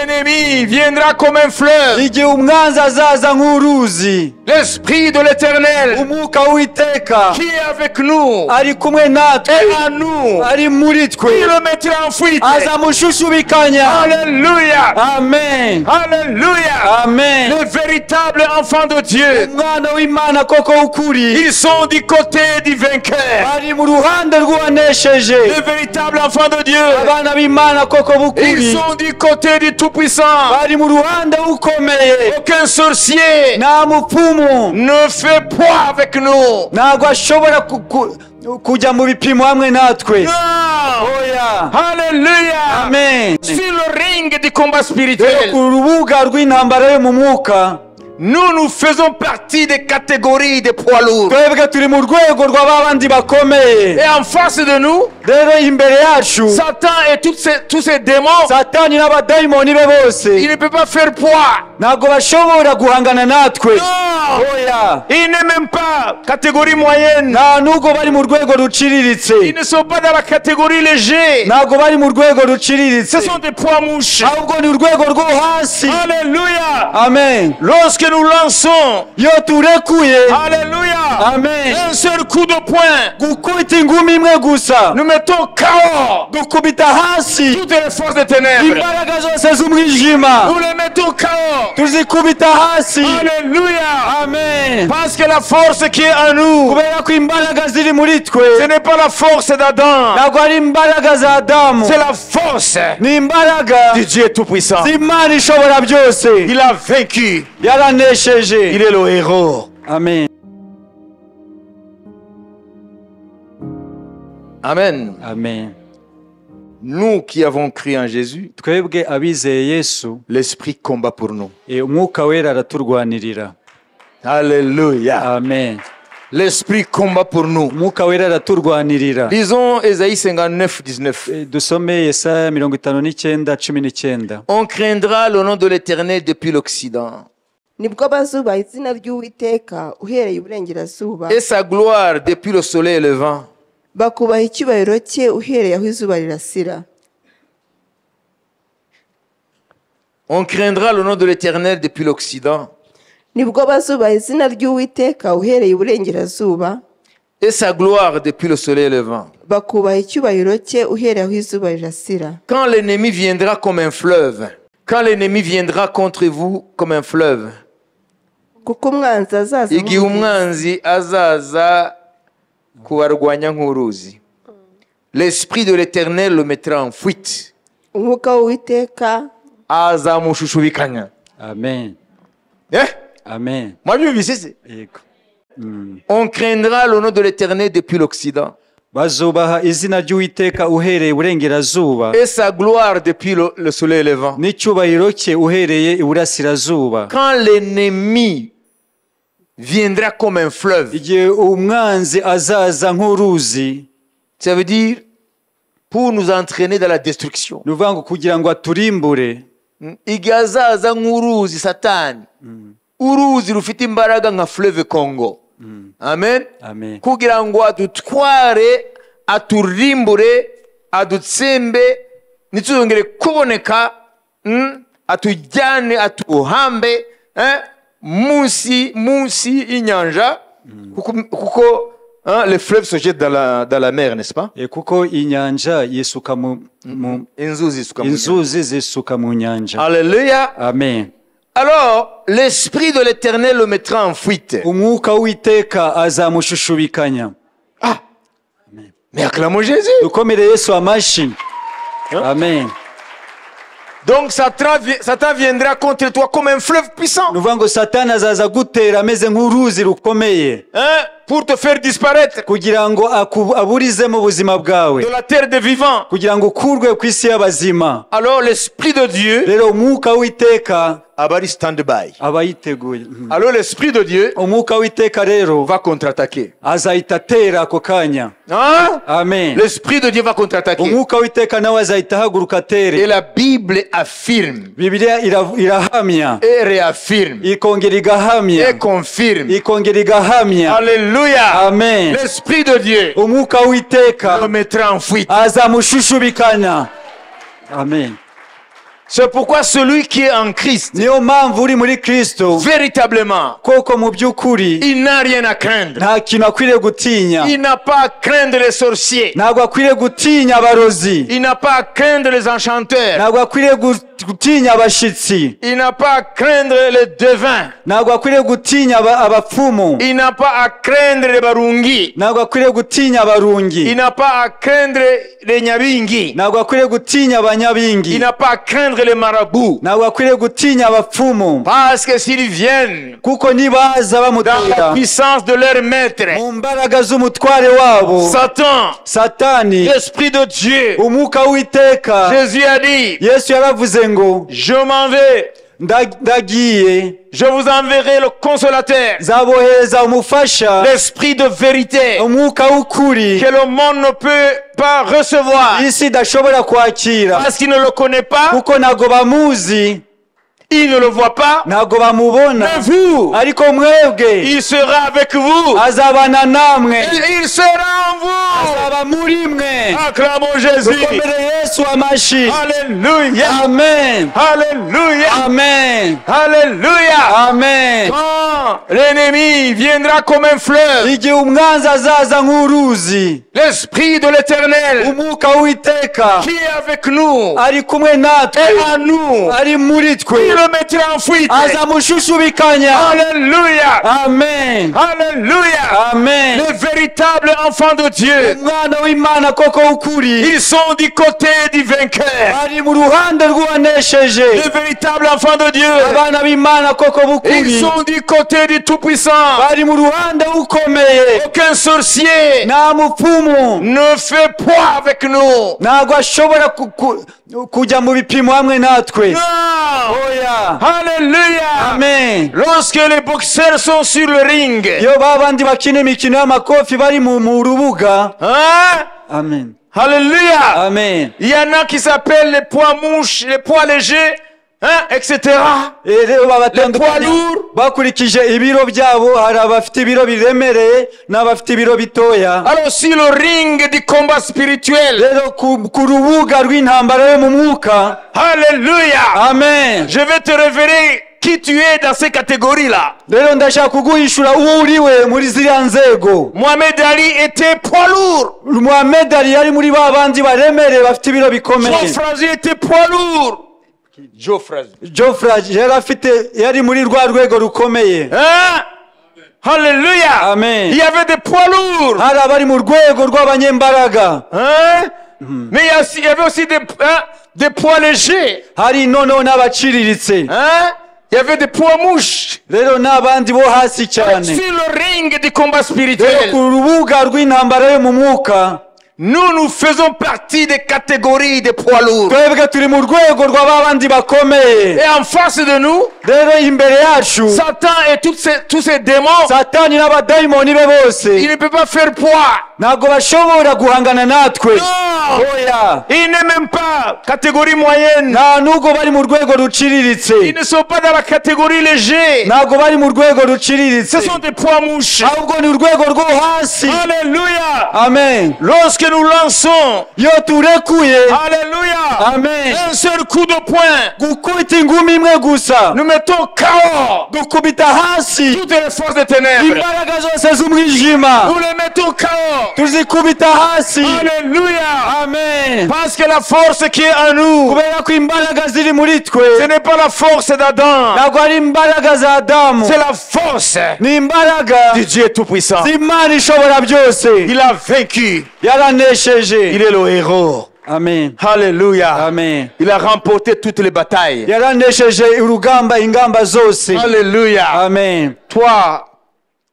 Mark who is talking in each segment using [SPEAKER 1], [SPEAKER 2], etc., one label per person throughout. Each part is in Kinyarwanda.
[SPEAKER 1] l'ennemi viendra comme un fleuve,
[SPEAKER 2] igihe umwanzi azaza nk'uruzi,
[SPEAKER 1] l'Esprit de l'Éternel
[SPEAKER 2] umwuka w'Uwiteka
[SPEAKER 1] qui est avec nous
[SPEAKER 2] ari kumwe natwe,
[SPEAKER 1] et à nous,
[SPEAKER 2] ari muri twe,
[SPEAKER 1] il le mettra en fuite.
[SPEAKER 2] azamushushubikanya.
[SPEAKER 1] Alléluia.
[SPEAKER 2] Amen.
[SPEAKER 1] Alléluia.
[SPEAKER 2] Amen.
[SPEAKER 1] Les véritables enfants de Dieu,
[SPEAKER 2] Umwana w'Imana koko ukuri
[SPEAKER 1] ils sont du côté du vainqueur.
[SPEAKER 2] ari mu ruhande rw'uwanesheje.
[SPEAKER 1] Les véritables enfants de Dieu,
[SPEAKER 2] Abana b'Imana koko
[SPEAKER 1] ils
[SPEAKER 2] bukuri
[SPEAKER 1] sont du côté du Tout-Puissant.
[SPEAKER 2] bari mu ruhande ukomeye.
[SPEAKER 1] Aucun sorcier
[SPEAKER 2] Nta mupfumu
[SPEAKER 1] ne fait poids avec nous.
[SPEAKER 2] ntabwo ashobora kujya mu bipimo hamwe natwe.
[SPEAKER 1] Non.
[SPEAKER 2] Oya.
[SPEAKER 1] Alléluia.
[SPEAKER 2] Amen.
[SPEAKER 1] Sur le ring du combat
[SPEAKER 2] Rero
[SPEAKER 1] spirituel,
[SPEAKER 2] ku rubuga rw'intambara yo mu mwuka,
[SPEAKER 1] nous faisons partie des catégories des poids lourds.
[SPEAKER 2] twebwe turi mu rwego rw'abandi bakomeye.
[SPEAKER 1] Et en face de nous,
[SPEAKER 2] Rero imbere yacu
[SPEAKER 1] Satan et tous ces démons,
[SPEAKER 2] Satani n'abadayimoni be bose
[SPEAKER 1] il ne peut pas faire poids.
[SPEAKER 2] ntabwo bashobora guhangana natwe.
[SPEAKER 1] Non.
[SPEAKER 2] Oya.
[SPEAKER 1] Il n'est même pas catégorie moyenne.
[SPEAKER 2] Nta nubwo bari mu rwego ruciriritse,
[SPEAKER 1] Ils ne sont pas dans la catégorie léger.
[SPEAKER 2] ntabwo bari mu rwego ruciriritse,
[SPEAKER 1] Ce sont des poids mouches.
[SPEAKER 2] ahubwo ni urwego rwo hasi.
[SPEAKER 1] Alléluia.
[SPEAKER 2] Amen.
[SPEAKER 1] Lorsque nous lançons,
[SPEAKER 2] Iyo turekuye,
[SPEAKER 1] alléluia,
[SPEAKER 2] amen,
[SPEAKER 1] un seul coup de poing,
[SPEAKER 2] gukubita ingumi imwe gusa,
[SPEAKER 1] nous mettons KO
[SPEAKER 2] dukubita hasi
[SPEAKER 1] toutes les forces des ténèbres.
[SPEAKER 2] imbaraga zose z'umwijima,
[SPEAKER 1] Nous les mettons KO.
[SPEAKER 2] tuzikubita hasi.
[SPEAKER 1] Alléluia.
[SPEAKER 2] Amen.
[SPEAKER 1] Parce que la force qui est en nous,
[SPEAKER 2] Kubera ko imbaraga ziri muri twe
[SPEAKER 1] ce n'est pas la force d'Adam,
[SPEAKER 2] ntabwo ari imbaraga za Adamu,
[SPEAKER 1] c'est la force
[SPEAKER 2] ni imbaraga
[SPEAKER 1] du Dieu Tout-Puissant.
[SPEAKER 2] z'Imana ishobora byose.
[SPEAKER 1] Il a vaincu.
[SPEAKER 2] Yaranesheje.
[SPEAKER 1] Il est le héros.
[SPEAKER 2] Amen.
[SPEAKER 1] Amen.
[SPEAKER 2] Amen.
[SPEAKER 1] Nous qui avons cru en Jésus,
[SPEAKER 2] Twebwe abizeye Yesu,
[SPEAKER 1] l'Esprit combat pour nous.
[SPEAKER 2] umwuka wera araturwanirira.
[SPEAKER 1] Alléluia.
[SPEAKER 2] Amen.
[SPEAKER 1] L'Esprit combat pour nous.
[SPEAKER 2] Umwuka wera araturwanirira.
[SPEAKER 1] Lisons Ésaïe 59, 19.
[SPEAKER 2] Dusome Yesaya 59:19.
[SPEAKER 1] On craindra le nom de l'Éternel depuis l'Occident,
[SPEAKER 3] nibwo bazubaha izina ry'Uwiteka uhereye iburengerazuba,
[SPEAKER 1] et sa gloire depuis le soleil levant.
[SPEAKER 3] bakubaha icyubahiro cye uhereye aho izuba rirasira.
[SPEAKER 1] On craindra le nom de l'Éternel depuis l'Occident,
[SPEAKER 3] nibwo bazubaha izina ry'Uwiteka uhereye iburengerazuba,
[SPEAKER 1] et sa gloire depuis le soleil levant.
[SPEAKER 3] bakubaha icyubahiro cye uhereye aho izuba rirasira.
[SPEAKER 1] Quand l'ennemi viendra comme un fleuve, quand l'ennemi viendra contre vous comme un fleuve,
[SPEAKER 3] kuko umwanzi azaza
[SPEAKER 1] igihe umwanzi azaza kubarwanya nk'uruzi, l'Esprit de l'Éternel le mettra en fuite,
[SPEAKER 3] umwuka w'Uwiteka
[SPEAKER 1] azamushushubikanya.
[SPEAKER 2] Amen. Amen.
[SPEAKER 1] Mwabyumvise?
[SPEAKER 2] Yego.
[SPEAKER 1] On craindra le nom de l'Éternel depuis l'Occident,
[SPEAKER 2] Bazubaha izina ry'Uwiteka uhereye iburengerazuba,
[SPEAKER 1] et sa gloire depuis le soleil levant.
[SPEAKER 2] n'icyubahiro cye uhereye iburasirazuba.
[SPEAKER 1] Quand l'ennemi viendra comme un fleuve,
[SPEAKER 2] Igihe umwanzi azaza nk'uruzi,
[SPEAKER 1] ça veut dire pour nous entraîner dans la destruction.
[SPEAKER 2] ni ukuvuga ngo kugira ngo aturimbure.
[SPEAKER 1] Igihe azaza nk'uruzi Satani, uruzi rufite imbaraga nka fleuve Congo. Amen.
[SPEAKER 2] Amen.
[SPEAKER 1] Kugira ngo adutware, aturimbure, adutsembe, ntituzongere kuboneka, atujyane, atuhambe munsi y'inyanja, kuko les fleuves se jettent dans la mer, n'est-ce pas?
[SPEAKER 2] Kuko inyanja yisuka inzuzi zisuka mu nyanja.
[SPEAKER 1] Alléluia.
[SPEAKER 2] Amen.
[SPEAKER 1] Alors, l'Esprit de l'Éternel le mettra en fuite.
[SPEAKER 2] Umwuka w'Uwiteka azamushushubikanya.
[SPEAKER 1] Ah, mais acclamons Jésus.
[SPEAKER 2] Dukomere Yesu amashi. Amen.
[SPEAKER 1] Donc Satan viendra contre toi comme un fleuve puissant.
[SPEAKER 2] Ni ukuvuga ngo Satani azaza gutera ameze nk'uruzi rukomeye,
[SPEAKER 1] pour te faire disparaître
[SPEAKER 2] kugira ngo aburizemo ubuzima bwawe,
[SPEAKER 1] de la terre des vivants.
[SPEAKER 2] kugira ngo ukurwe ku isi y'abazima.
[SPEAKER 1] Alors l'Esprit de Dieu
[SPEAKER 2] Rero umwuka w'Uwiteka
[SPEAKER 1] abari stand-by.
[SPEAKER 2] aba yiteguye.
[SPEAKER 1] Alors l'Esprit de Dieu
[SPEAKER 2] Umwuka w'Uwiteka rero
[SPEAKER 1] va contre-attaquer.
[SPEAKER 2] azahita atera ako kanya. Amen.
[SPEAKER 1] L'Esprit de Dieu va contre-attaquer.
[SPEAKER 2] Umwuka w'Uwiteka nawe azahita ahaguruka atere.
[SPEAKER 1] Et la Bible affirme,
[SPEAKER 2] Bibiliya irahamya,
[SPEAKER 1] et réaffirme,
[SPEAKER 2] ikongera igahamya,
[SPEAKER 1] et confirme.
[SPEAKER 2] ikongera igahamya.
[SPEAKER 1] Alléluia.
[SPEAKER 2] Amen.
[SPEAKER 1] L'Esprit de Dieu
[SPEAKER 2] Umwuka w'Uwiteka
[SPEAKER 1] le mettra en fuite.
[SPEAKER 2] azamushushubikana. Amen.
[SPEAKER 1] C'est pourquoi celui qui est en Christ,
[SPEAKER 2] niyo mpamvu uri muri Kristo
[SPEAKER 1] véritablement,
[SPEAKER 2] koko mu by'ukuri
[SPEAKER 1] il n'a rien à craindre.
[SPEAKER 2] nta kintu akwiriye gutinya,
[SPEAKER 1] Il n'a pas à craindre les sorciers.
[SPEAKER 2] ntabwo akwiriye gutinya abarozi,
[SPEAKER 1] Il n'a pas à craindre les enchanteurs.
[SPEAKER 2] ntabwo akwiriye gutinya abashitsi,
[SPEAKER 1] Il n'a pas à craindre les devins.
[SPEAKER 2] ntabwo akwiriye gutinya abapfumu,
[SPEAKER 1] Il n'a pas à craindre les barungi.
[SPEAKER 2] ntabwo akwiriye gutinya
[SPEAKER 1] Il
[SPEAKER 2] abarungi,
[SPEAKER 1] n'a pas à craindre les nyabingi.
[SPEAKER 2] ntabwo akwiriye gutinya
[SPEAKER 1] Il
[SPEAKER 2] abanyabingi,
[SPEAKER 1] n'a pas à craindre les marabouts.
[SPEAKER 2] ntabwo akwiriye gutinya abapfumu,
[SPEAKER 1] Parce que s'ils viennent
[SPEAKER 2] kuko nibaza
[SPEAKER 1] dans la
[SPEAKER 2] bamutera
[SPEAKER 1] puissance de leur maître,
[SPEAKER 2] mu mbaraga z'umutware wabo
[SPEAKER 1] Satan,
[SPEAKER 2] Satani,
[SPEAKER 1] l'Esprit de Dieu,
[SPEAKER 2] umwuka w'Uwiteka,
[SPEAKER 1] Jésus a dit,
[SPEAKER 2] Yesu yaravuze ngo
[SPEAKER 1] je m'en vais,
[SPEAKER 2] ndagiye
[SPEAKER 1] je vous enverrai le consolateur,
[SPEAKER 2] zabohereza umufasha,
[SPEAKER 1] l'Esprit de vérité,
[SPEAKER 2] umwuka w'ukuri
[SPEAKER 1] que le monde ne peut pas recevoir,
[SPEAKER 2] isi idashobora kwakira,
[SPEAKER 1] parce qu'il ne le connaît pas,
[SPEAKER 2] kuko ntabwo bamuzi,
[SPEAKER 1] il ne le voit pas,
[SPEAKER 2] ntabwo bamubona,
[SPEAKER 1] mais vous,
[SPEAKER 2] ariko mwebwe
[SPEAKER 1] il sera avec vous,
[SPEAKER 2] azabana namwe,
[SPEAKER 1] il sera en vous.
[SPEAKER 2] azaba muri mwe.
[SPEAKER 1] Acclamons Jésus.
[SPEAKER 2] Dukomere Yesu amashyi.
[SPEAKER 1] Alléluia.
[SPEAKER 2] Amen,
[SPEAKER 1] Alléluia.
[SPEAKER 2] amen,
[SPEAKER 1] Alléluia.
[SPEAKER 2] amen.
[SPEAKER 1] Quand l'ennemi viendra comme un fleuve,
[SPEAKER 2] Igihe umwanzi azaza nk'uruzi,
[SPEAKER 1] l'Esprit de l'Éternel
[SPEAKER 2] umwuka w'Uwiteka
[SPEAKER 1] qui est avec nous
[SPEAKER 2] ari kumwe natwe,
[SPEAKER 1] et en nous,
[SPEAKER 2] ari muri
[SPEAKER 1] il
[SPEAKER 2] twe,
[SPEAKER 1] le mettra en fuite.
[SPEAKER 2] azamushushubikanya.
[SPEAKER 1] Alléluia.
[SPEAKER 2] Amen,
[SPEAKER 1] Alléluia.
[SPEAKER 2] amen.
[SPEAKER 1] Les véritables enfants de Dieu,
[SPEAKER 2] Umwana w'Imana koko w'ukuri
[SPEAKER 1] ils sont du côté du vainqueur.
[SPEAKER 2] ari mu ruhande rw'uwanesheje.
[SPEAKER 1] Les véritables enfants de Dieu,
[SPEAKER 2] Abana b'Imana koko
[SPEAKER 1] ils
[SPEAKER 2] b'ukuri
[SPEAKER 1] sont du côté du Tout-Puissant.
[SPEAKER 2] bari mu ruhande ukomeye.
[SPEAKER 1] Aucun sorcier
[SPEAKER 2] Nta mupfumu
[SPEAKER 1] ne fait poids avec nous.
[SPEAKER 2] ntabwo ashobora kujya mu bipimo hamwe natwe.
[SPEAKER 1] Non.
[SPEAKER 2] Oya.
[SPEAKER 1] Alléluia.
[SPEAKER 2] Amen.
[SPEAKER 1] Lorsque les boxeurs sont sur le ring,
[SPEAKER 2] Iyo babandi bakina imikino y'amakofi bari mu rubuga.
[SPEAKER 1] hein?
[SPEAKER 2] Amen.
[SPEAKER 1] Alléluia.
[SPEAKER 2] Amen.
[SPEAKER 1] Il y en a qui s'appellent les poids mouches, les poids légers, hein, etc.
[SPEAKER 2] Rero
[SPEAKER 1] poids lourds.
[SPEAKER 2] bakurikije ibiro byabo, hari abafite ibiro biremereye n'abafite ibiro bitoya.
[SPEAKER 1] Alors sur le ring du combat spirituel,
[SPEAKER 2] Rero ku rubuga rw'intambara yo mu mwuka.
[SPEAKER 1] alléluia,
[SPEAKER 2] Amen.
[SPEAKER 1] je vais te révéler qui tu es dans ces catégories-là.
[SPEAKER 2] Rero ndashaka kuguhishura uwo uriwe muri ziriya nzego.
[SPEAKER 1] Mohamed Ali était poids lourd.
[SPEAKER 2] Muhammad Ali yari muri ba bandi baremereye bafite ibiro bikomeye.
[SPEAKER 1] Joe était poids lourd.
[SPEAKER 2] Geoffrey yari muri rwa rwego rukomeye.
[SPEAKER 1] Hein? Alléluia.
[SPEAKER 2] Amen.
[SPEAKER 1] Il y avait des poids lourds.
[SPEAKER 2] Hari abari mu rwego rw'abanyembaraga.
[SPEAKER 1] Hein? Mais il y avait aussi des poids légers.
[SPEAKER 2] Hari noneho n'abaciriritse.
[SPEAKER 1] Hein? Il y avait des poids mouches.
[SPEAKER 2] Rero n'abandi bo hasi cyane.
[SPEAKER 1] Sur le ring du combat
[SPEAKER 2] Rero
[SPEAKER 1] spirituel,
[SPEAKER 2] ku rubuga rw'intambara yo mu mwuka,
[SPEAKER 1] nous faisons partie des catégories des poids lourds.
[SPEAKER 2] twebwe turi mu rwego rw'abandi bakomeye.
[SPEAKER 1] Et en face de nous,
[SPEAKER 2] Rero imbere yacu
[SPEAKER 1] Satan et tous ces démons,
[SPEAKER 2] Satani n'abadayimoni be bose
[SPEAKER 1] il ne peut pas faire poids.
[SPEAKER 2] ntabwo bashobora guhangana natwe.
[SPEAKER 1] Non.
[SPEAKER 2] Oya.
[SPEAKER 1] Il n'est même pas catégorie moyenne.
[SPEAKER 2] Nta nubwo bari mu rwego ruciriritse.
[SPEAKER 1] Ils ne sont pas dans la catégorie léger.
[SPEAKER 2] Ntabwo bari mu rwego ruciriritse.
[SPEAKER 1] Ce sont des poids mouches.
[SPEAKER 2] ahubwo ni urwego rwo hasi.
[SPEAKER 1] Alléluia.
[SPEAKER 2] Amen.
[SPEAKER 1] Lorsque nous lançons,
[SPEAKER 2] Iyo turekuye,
[SPEAKER 1] alléluia,
[SPEAKER 2] amen,
[SPEAKER 1] un seul coup de poing,
[SPEAKER 2] gukubita ingumi imwe gusa,
[SPEAKER 1] nous mettons KO
[SPEAKER 2] dukubita hasi
[SPEAKER 1] toutes les forces des ténèbres.
[SPEAKER 2] imbaraga zose z'umwijima,
[SPEAKER 1] Nous les mettons KO.
[SPEAKER 2] tuzikubita hasi.
[SPEAKER 1] Alléluia.
[SPEAKER 2] Amen.
[SPEAKER 1] Parce que la force qui est en nous,
[SPEAKER 2] Kubera ko imbaraga ziri muri twe
[SPEAKER 1] ce n'est pas la force d'Adam,
[SPEAKER 2] ntabwo ari imbaraga za Adamu,
[SPEAKER 1] c'est la force
[SPEAKER 2] ni imbaraga
[SPEAKER 1] du Dieu Tout-Puissant.
[SPEAKER 2] z'Imana ishobora byose.
[SPEAKER 1] Il a vaincu.
[SPEAKER 2] Yaranesheje.
[SPEAKER 1] Il est le héros.
[SPEAKER 2] Amen.
[SPEAKER 1] Alléluia.
[SPEAKER 2] Amen.
[SPEAKER 1] Il a remporté toutes les batailles.
[SPEAKER 2] Yaranesheje urugamba, ingamba zose.
[SPEAKER 1] Alléluia.
[SPEAKER 2] Amen.
[SPEAKER 1] Toi,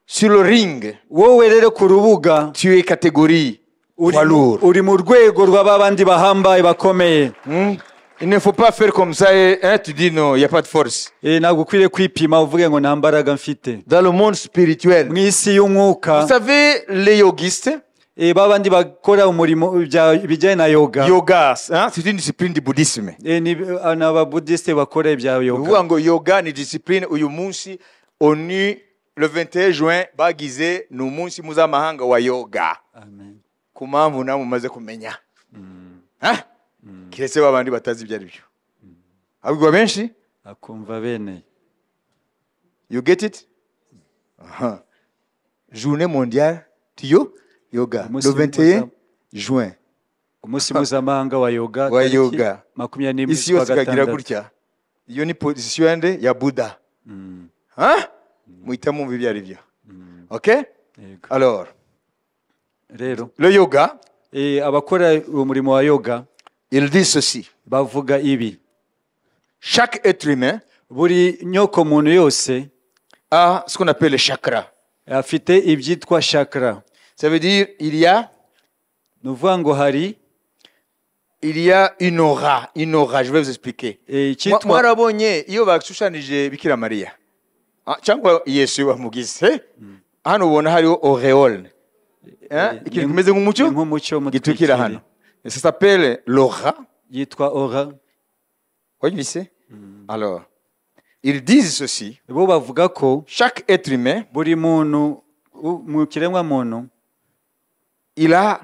[SPEAKER 1] sur le ring,
[SPEAKER 2] Wowe rero ku rubuga
[SPEAKER 1] tu es catégorie poids lourd.
[SPEAKER 2] uri mu rwego rw'abandi bahambaye bakomeye.
[SPEAKER 1] Il ne faut pas faire comme ça et tu dis non, il n'y a pas de force.
[SPEAKER 2] Ntabwo ukwiriye kwipima uvuge ngo nta mbaraga mfite.
[SPEAKER 1] Dans le monde spirituel,
[SPEAKER 2] Mu isi y'umwuka,
[SPEAKER 1] vous savez, les yogistes,
[SPEAKER 2] babandi bakora umurimo bijyanye na yoga,
[SPEAKER 1] yoga, c'est une discipline du bouddhisme.
[SPEAKER 2] ni ababudisite bakora ibya yoga.
[SPEAKER 1] Uvuga ngo yoga ni discipline uyu munsi ONU le 21 juin bagize ni umunsi mpuzamahanga wa yoga.
[SPEAKER 2] Amen.
[SPEAKER 1] Ku mpamvu nawe mumaze kumenya. Kiretse babandi batazi ibyo ari byo. abwirwa benshi.
[SPEAKER 2] akumva bene.
[SPEAKER 1] You get it? Journée mondiale du yoga, le 21 juin.
[SPEAKER 2] Umunsi mpuzamahanga wa yoga.
[SPEAKER 1] Wa yoga.
[SPEAKER 2] 21
[SPEAKER 1] Isi yose ikagira gutya. Iyo ni position yande ya Buddha. Muhita mwumva ibyo ari byo. Okay? Alors,
[SPEAKER 2] rero
[SPEAKER 1] le yoga,
[SPEAKER 2] abakora umurimo wa yoga,
[SPEAKER 1] il dit ceci.
[SPEAKER 2] bavuga ibi:
[SPEAKER 1] Chaque être humain
[SPEAKER 2] buri nyoko muntu yose
[SPEAKER 1] a ce qu'on appelle les chakras.
[SPEAKER 2] afite ibyitwa chakra.
[SPEAKER 1] Ça veut dire il y a une aura, je vais vous expliquer. Moi rabonye iyo bashushanije Bikira Maria. Cyangwa Yesu bamugize. Hano ubona hariho auréole. Ikintu kimeze nk'umucyo gitukira hano. Ça s'appelle l'aura.
[SPEAKER 2] Yitwa aura.
[SPEAKER 1] Wabise? Alors, ils disent ceci.
[SPEAKER 2] Bo bavuga ko
[SPEAKER 1] chaque être humain,
[SPEAKER 2] buri muntu mu kiremwa muntu,
[SPEAKER 1] il a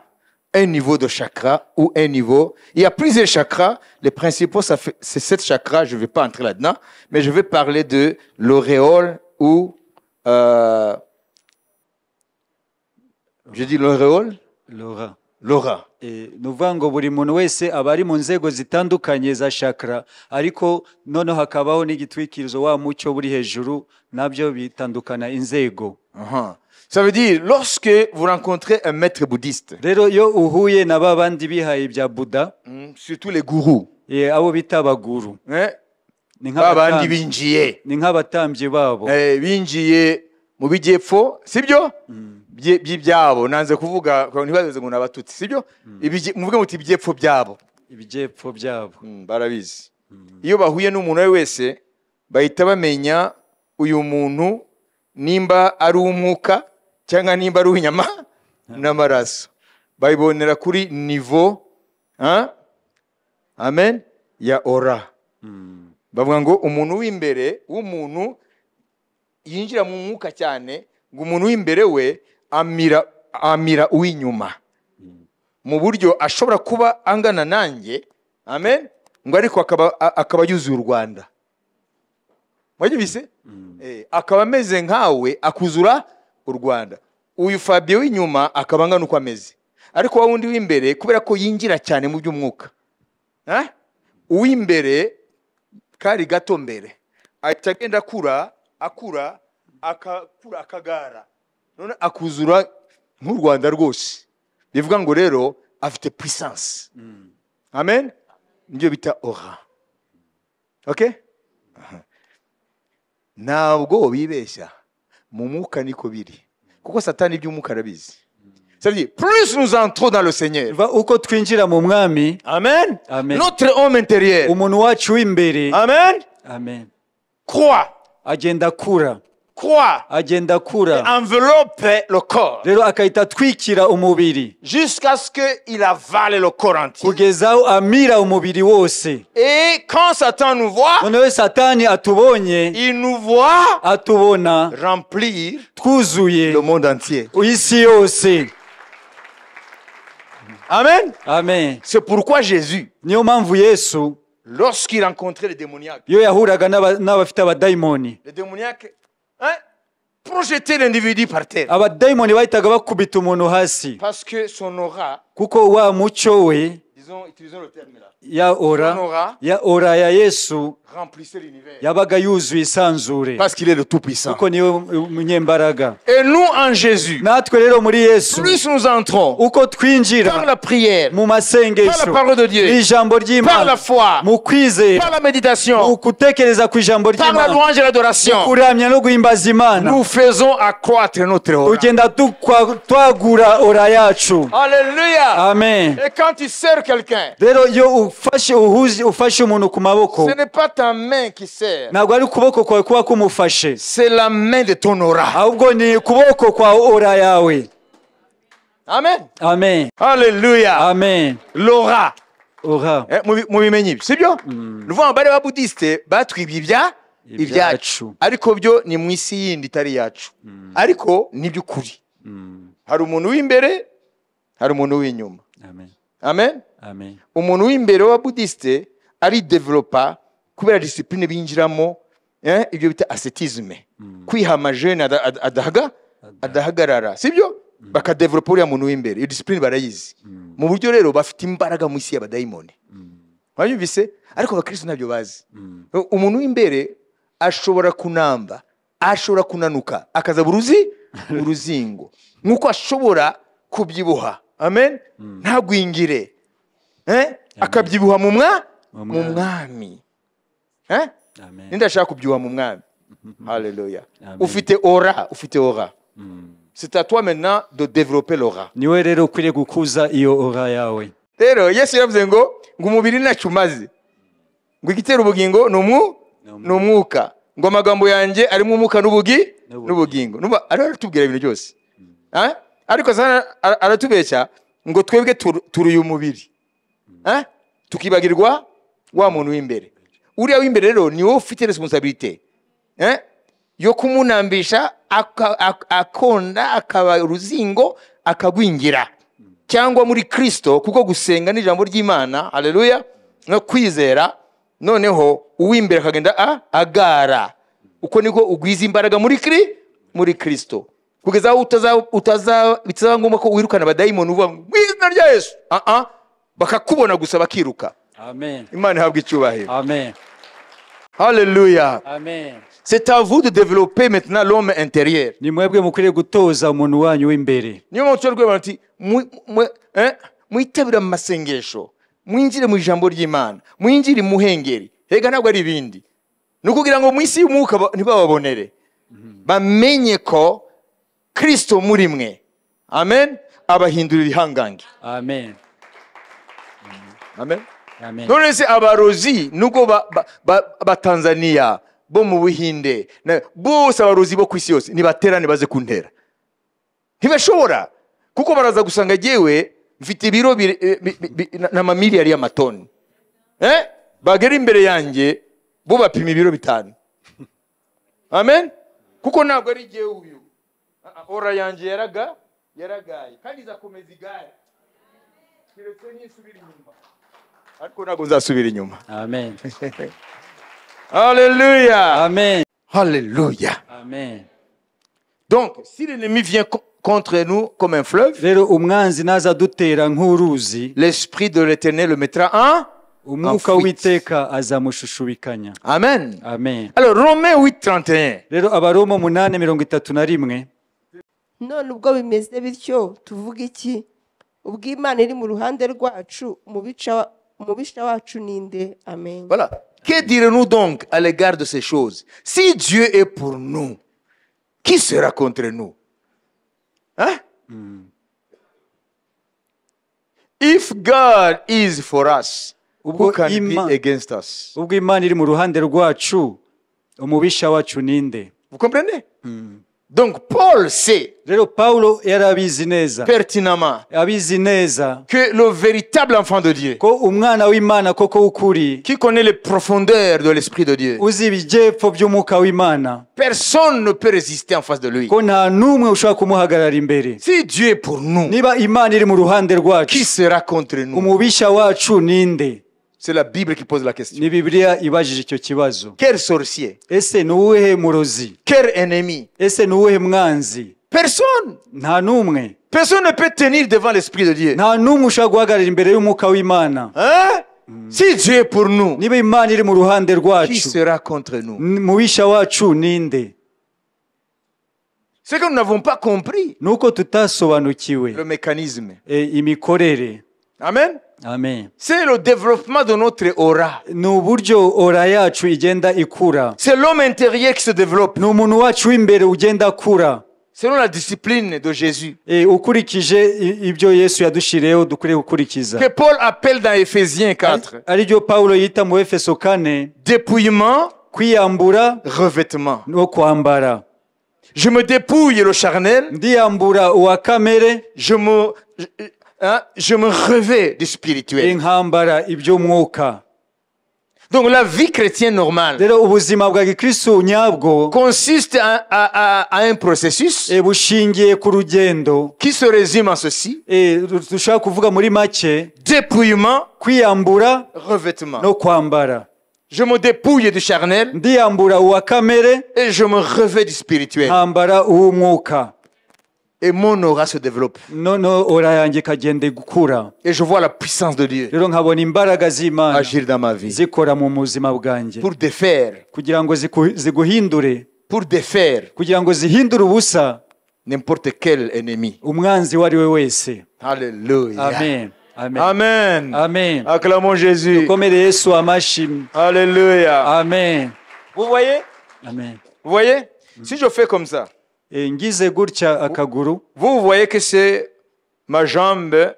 [SPEAKER 1] un niveau de chakra ou un niveau. Il y a plusieurs chakras. Les principaux, c'est 7 chakras. Je ne vais pas entrer là-dedans, mais je vais parler de l'auréole ou... je dis l'auréole?
[SPEAKER 2] L'aura.
[SPEAKER 1] L'aura.
[SPEAKER 2] Nuvuga ngo buri muntu wese aba ari mu nzego zitandukanye za chakra, ariko noneho hakabaho n'igitwikirizo wa mucyo buri hejuru, nabyo bitandukana inzego.
[SPEAKER 1] Ça veut dire, lorsque vous rencontrez un maître bouddhiste,
[SPEAKER 2] rero yo uhuye na babandi bihaye bya Buddha,
[SPEAKER 1] surtout les gourous,
[SPEAKER 2] abo bita abaguru,
[SPEAKER 1] ni nk'abandi binjiye,
[SPEAKER 2] ni nk'abatambyi babo,
[SPEAKER 1] binjiye mu bijyepfo, sibyo? By'ibyabo, nanze kuvuga ntibaze ngo nabatutsi, sibyo? Muvuge muti ibyepfo byabo,
[SPEAKER 2] ibyepfo byabo,
[SPEAKER 1] barabizi. Iyo bahuye n'umuntu wese bahita bamenya uyu muntu nimba ari umwuka cyangwa nimba ari inyama n'amaraso. Bayibonera kuri niveau, amen, ya aura. Bavuga ngo umuntu w'imbere w'umuntu yinjira mu mwuka cyane, ngo umuntu w'imbere we amira uw'inyuma, mu buryo ashobora kuba angana nanjye, amen, ngo ariko akaba yuzuye u Rwanda. Mwajibise? Akaba ameze nkawe akuzura u Rwanda. Uyu Fabio w'inyuma akaba angana uko ameze, ariko wa wundi w'imbere kubera ko yinjira cyane mu by'umwuka, uw'imbere kari gato mbere ahita agenda akura akagara, none akuzura nk'u Rwanda rwose. Bivuga ngo rero afite puissance. Amen. Nibyo bita aura. Okay? Ntabwo bibeshya, mu mwuka niko biri, kuko Satani iby'umwuka arabizi. Ça veut dire, plus nous entrons dans le Seigneur,
[SPEAKER 2] uko twinjira mu mwami,
[SPEAKER 1] amen, notre homme intérieur,
[SPEAKER 2] umuntu wacu w'imbere,
[SPEAKER 1] amen,
[SPEAKER 2] amen,
[SPEAKER 1] croit,
[SPEAKER 2] agenda kura,
[SPEAKER 1] agenda kura, enveloppe le corps,
[SPEAKER 2] rero akahita twikira umubiri
[SPEAKER 1] jusqu'à ce qu'il avale le corps entier,
[SPEAKER 2] kugeza amira umubiri wose.
[SPEAKER 1] Et quand Satan nous voit,
[SPEAKER 2] noneho Satani atubonye,
[SPEAKER 1] il nous voit
[SPEAKER 2] atubona
[SPEAKER 1] remplir
[SPEAKER 2] twuzuye
[SPEAKER 1] le monde entier,
[SPEAKER 2] isi yose.
[SPEAKER 1] Amen.
[SPEAKER 2] Amen.
[SPEAKER 1] C'est pourquoi Jésus,
[SPEAKER 2] niyo mpamvu Yesu,
[SPEAKER 1] lorsqu'il rencontrait les démoniaques,
[SPEAKER 2] iyo yahuraga n'abafite abadayimoni,
[SPEAKER 1] les démoniaques projetaient l'individu par terre,
[SPEAKER 2] abadayimoni bahitaga bakubita umuntu hasi,
[SPEAKER 1] parce que son aura,
[SPEAKER 2] kuko wa mucyo we,
[SPEAKER 1] utilisons le terme là,
[SPEAKER 2] ya aura ya Yesu
[SPEAKER 1] remplissait l'univers,
[SPEAKER 2] yabaga yuzuye isanzure,
[SPEAKER 1] parce qu'il est le tout puissant.
[SPEAKER 2] kuko niwe umunyembaraga.
[SPEAKER 1] Et nous en Jésus,
[SPEAKER 2] natwe rero muri Yesu,
[SPEAKER 1] plus nous entrons
[SPEAKER 2] uko twinjira
[SPEAKER 1] par la prière,
[SPEAKER 2] mu masengesho,
[SPEAKER 1] par la parole de Dieu,
[SPEAKER 2] ijambo ry'Imana,
[SPEAKER 1] par la foi,
[SPEAKER 2] mu kwizera,
[SPEAKER 1] par la méditation,
[SPEAKER 2] mu kutekereza ku ijambo
[SPEAKER 1] par la
[SPEAKER 2] ry'Imana,
[SPEAKER 1] louange et l'adoration,
[SPEAKER 2] kuramya no guhimbaza Imana,
[SPEAKER 1] nous faisons accroître notre aura.
[SPEAKER 2] tugenda twagura ora yacu.
[SPEAKER 1] Alléluia.
[SPEAKER 2] Amen.
[SPEAKER 1] Et quand tu sers quelqu'un,
[SPEAKER 2] rero iyo ufashe umuntu ku maboko,
[SPEAKER 1] ce n'est pas ta main qui sert,
[SPEAKER 2] ntabwo ari ukuboko kwawe kuba kumufashe,
[SPEAKER 1] c'est la main de ton aura.
[SPEAKER 2] ahubwo ni ukuboko kwa ora yawe.
[SPEAKER 1] Amen.
[SPEAKER 2] Amen.
[SPEAKER 1] Alléluia.
[SPEAKER 2] Amen.
[SPEAKER 1] L'aura.
[SPEAKER 2] Aura.
[SPEAKER 1] Mubimenye ibyo, sibyo? Nuvuga bari babudiste batwibye ibyacu, ariko byo ni mu isi yindi itari yacu, ariko ni by'ukuri. Hari umuntu w'imbere, hari umuntu w'inyuma.
[SPEAKER 2] Amen.
[SPEAKER 1] Amen.
[SPEAKER 2] Amen.
[SPEAKER 1] Umuntu w'imbere wa budiste ari developa kubera discipline binjiramo, ibyo bita ascetisme, kwiha amajene adahagarara, sibyo? Bakadevelopa uriya muntu w'imbere, iyo discipline barayizi, mu buryo rero bafite imbaraga mu isi y'abadayimoni. Wanyumvise? Ariko abakristo ntabyo bazi. Umuntu w'imbere ashobora kunamba, ashobora kunanuka, akaza uruzingo, nkuko ashobora kubyibuha. Amen. Ntagwingire, akabyibuha mu mwami. Nindashaka kubyibuha mu mwami. Haleluya. Ufite aura. C'est à toi maintenant de développer l'aura.
[SPEAKER 2] Niwe rero ukwiriye gukuza iyo aura yawe.
[SPEAKER 1] Rero Yesu yaravuze ngo umubiri ntacyo umaze, ngo igitera ubugingo ni umwuka, ngo amagambo yanjye arimo umwuka n'ubugingo. Numva aratubwira ibintu byose, ariko aratubeshya ngo twebwe turi uyu mubiri, tukibagirwa wa muntu w'imbere. Uriya w'imbere rero ni wowe ufite responsabilité yo kumunambisha, akonda, akaba uruzingo, akagwingira. Cyangwa muri Kristo, kuko gusenga n'ijambo ry'Imana, haleluya, no kwizera, noneho uw'imbere akagenda agara. Uko niko ugwiza imbaraga muri Kristo, kugeza aho bitazaba ngombwa ko wirukana abadayimoni uvuga mu izina rya Yesu, bakakubona gusa bakiruka.
[SPEAKER 2] Amen.
[SPEAKER 1] Imana ihabwe icyubahiro.
[SPEAKER 2] Amen.
[SPEAKER 1] Haleluya.
[SPEAKER 2] Amen.
[SPEAKER 1] C'est à vous de développer maintenant l'homme intérieur.
[SPEAKER 2] Ni mwebwe mukwiriye gutoza umuntu wanyu w'imbere.
[SPEAKER 1] Niyo mpamvu turi ati mwitabira mu masengesho, mwinjire mu ijambo ry'Imana, mwinjire mu hengeri. Hega ntabwo ari ibindi, ni ukugira ngo mu isi y'umwuka ntibababonere, bamenye ko Kristo muri mwe, amen, abahindurira ihangange.
[SPEAKER 2] Amen.
[SPEAKER 1] Amen.
[SPEAKER 2] Amen.
[SPEAKER 1] None se abarozi nuko ba Tanzania, bo mu Buhinde, bose abarozi bo kwisi yose nibaterane baze kuntera, ntibashobora, kuko baraza gusanga jewe mfite ibiro na mamiliyari y'amatoni, bagera imbere yanjye bo bapima ibiro 5. Amen. Kuko ntabwo ari jewe uyu, ora yanjye yaragaye kandi izakomeza igare, kiretse nisubira inyuma, ariko ntabwo nzasubira inyuma.
[SPEAKER 2] Amen.
[SPEAKER 1] Alléluia.
[SPEAKER 2] Amen.
[SPEAKER 1] Alléluia.
[SPEAKER 2] Amen.
[SPEAKER 1] Donc, si l'ennemi vient contre nous comme un fleuve,
[SPEAKER 2] Rero umwanzi naza dutera nk'uruzi,
[SPEAKER 1] l'esprit de l'Éternel le mettra
[SPEAKER 2] umwuka w'Iteka azamushushubikanya.
[SPEAKER 1] Amen.
[SPEAKER 2] Amen.
[SPEAKER 1] Alors, Romains 8:31.
[SPEAKER 2] Rero Abaroma 8:31.
[SPEAKER 3] none ubwo bimeze bityo tuvuga iki? Ubwo Imana iri mu ruhande rwacu, umubisha wacu ninde? Amen.
[SPEAKER 1] Voilà. Que dirons-nous donc à l'égard de ces choses? Si Dieu est pour nous, qui sera contre nous? Hein? If God is for us, who can be against us?
[SPEAKER 2] Ubwo Imana iri mu ruhande rwacu, umubisha wacu ninde?
[SPEAKER 1] Vous comprenez? Donc Paul sait
[SPEAKER 2] Rero Paulo yarabizi neza,
[SPEAKER 1] pertinemment
[SPEAKER 2] abizi neza
[SPEAKER 1] que le véritable enfant de Dieu,
[SPEAKER 2] ko umwana w'Imana koko ukuri,
[SPEAKER 1] qui connaît les profondeurs de l'esprit de Dieu,
[SPEAKER 2] uzi ibijepfo by'umwuka w'Imana,
[SPEAKER 1] personne ne peut résister en face de lui.
[SPEAKER 2] ko nta n'umwe ushobora kumuhagarara imbere.
[SPEAKER 1] Si Dieu est pour nous,
[SPEAKER 2] Niba Imana iri mu ruhande
[SPEAKER 1] qui
[SPEAKER 2] rwacu,
[SPEAKER 1] sera contre nous?
[SPEAKER 2] umubisha wacu ninde?
[SPEAKER 1] C'est la Bible qui pose la question.
[SPEAKER 2] Ni Bibiliya ibajije icyo kibazo.
[SPEAKER 1] Quel sorcier?
[SPEAKER 2] Ese ni uwuhe murozi?
[SPEAKER 1] Quel ennemi?
[SPEAKER 2] Ese ni uwuhe mwanzi?
[SPEAKER 1] Personne.
[SPEAKER 2] Nta n'umwe.
[SPEAKER 1] Personne ne peut tenir devant l'esprit de Dieu.
[SPEAKER 2] Nta n'umwe ushobora guhagarara imbere y'umwuka w'Imana.
[SPEAKER 1] Hein? Si Dieu est pour nous,
[SPEAKER 2] Niba Imana iri mu ruhande
[SPEAKER 1] qui
[SPEAKER 2] rwacu,
[SPEAKER 1] sera contre nous?
[SPEAKER 2] mubisha wacu ninde?
[SPEAKER 1] Ce que nous n'avons pas compris,
[SPEAKER 2] Nuko tutasobanukiwe
[SPEAKER 1] le mécanisme.
[SPEAKER 2] imikorere.
[SPEAKER 1] Amen.
[SPEAKER 2] Amen.
[SPEAKER 1] C'est le développement de notre aura.
[SPEAKER 2] Ni uburyo ora yacu igenda ikura.
[SPEAKER 1] C'est l'homme intérieur qui se développe
[SPEAKER 2] Ni umuntu wacu w'imbere ugenda akura.
[SPEAKER 1] selon la discipline de Jésus.
[SPEAKER 2] Ukurikije ibyo Yesu yadushiriyeho dukwiriye gukurikiza.
[SPEAKER 1] Que Paul appelle dans Éphésiens 4.
[SPEAKER 2] Ariryo Paulo yita mu Efeso 4,
[SPEAKER 1] Dépouillement,
[SPEAKER 2] kwiyambura
[SPEAKER 1] revêtement.
[SPEAKER 2] no kwambara.
[SPEAKER 1] Je me dépouille le charnel,
[SPEAKER 2] Ndiyambura uwa kamere,
[SPEAKER 1] je me revêt du spirituel.
[SPEAKER 2] inkambara iby'umwuka.
[SPEAKER 1] Donc la vie chrétienne normale
[SPEAKER 2] Rero ubuzima bwa Gikristo nyabwo
[SPEAKER 1] consiste à un processus
[SPEAKER 2] bushingiye ku rugendo,
[SPEAKER 1] qui se résume en ceci:
[SPEAKER 2] dushaka kuvuga muri make
[SPEAKER 1] dépouillement,
[SPEAKER 2] kwiyambura
[SPEAKER 1] revêtement.
[SPEAKER 2] no kwambara.
[SPEAKER 1] Je me dépouille du charnel
[SPEAKER 2] ndiyambura uwa kamere
[SPEAKER 1] et je me revêt du spirituel.
[SPEAKER 2] nkambara uw'umwuka
[SPEAKER 1] Et mon aura se développe.
[SPEAKER 2] noneho ora yanjye ikagenda gukura
[SPEAKER 1] Et je vois la puissance de Dieu
[SPEAKER 2] rero nkabona imbaraga z'imana
[SPEAKER 1] agir dans ma vie.
[SPEAKER 2] zikora mu buzima bwanjye
[SPEAKER 1] Pour défaire,
[SPEAKER 2] kugira ngo ziguhindure
[SPEAKER 1] pour défaire
[SPEAKER 2] kugira ngo zihindure ubusa
[SPEAKER 1] n'importe quel ennemi.
[SPEAKER 2] umwanzi uwo ari we wese.
[SPEAKER 1] Alléluia.
[SPEAKER 2] Amen. Amen.
[SPEAKER 1] Amen.
[SPEAKER 2] Amen.
[SPEAKER 1] Acclamons Jésus.
[SPEAKER 2] Dukomere Yesu amashyi.
[SPEAKER 1] Alléluia.
[SPEAKER 2] Amen.
[SPEAKER 1] Vous voyez?
[SPEAKER 2] Amen.
[SPEAKER 1] Vous voyez? Si je fais comme ça,
[SPEAKER 2] Ngize gutya akaguru
[SPEAKER 1] vous voyez que c'est ma jambe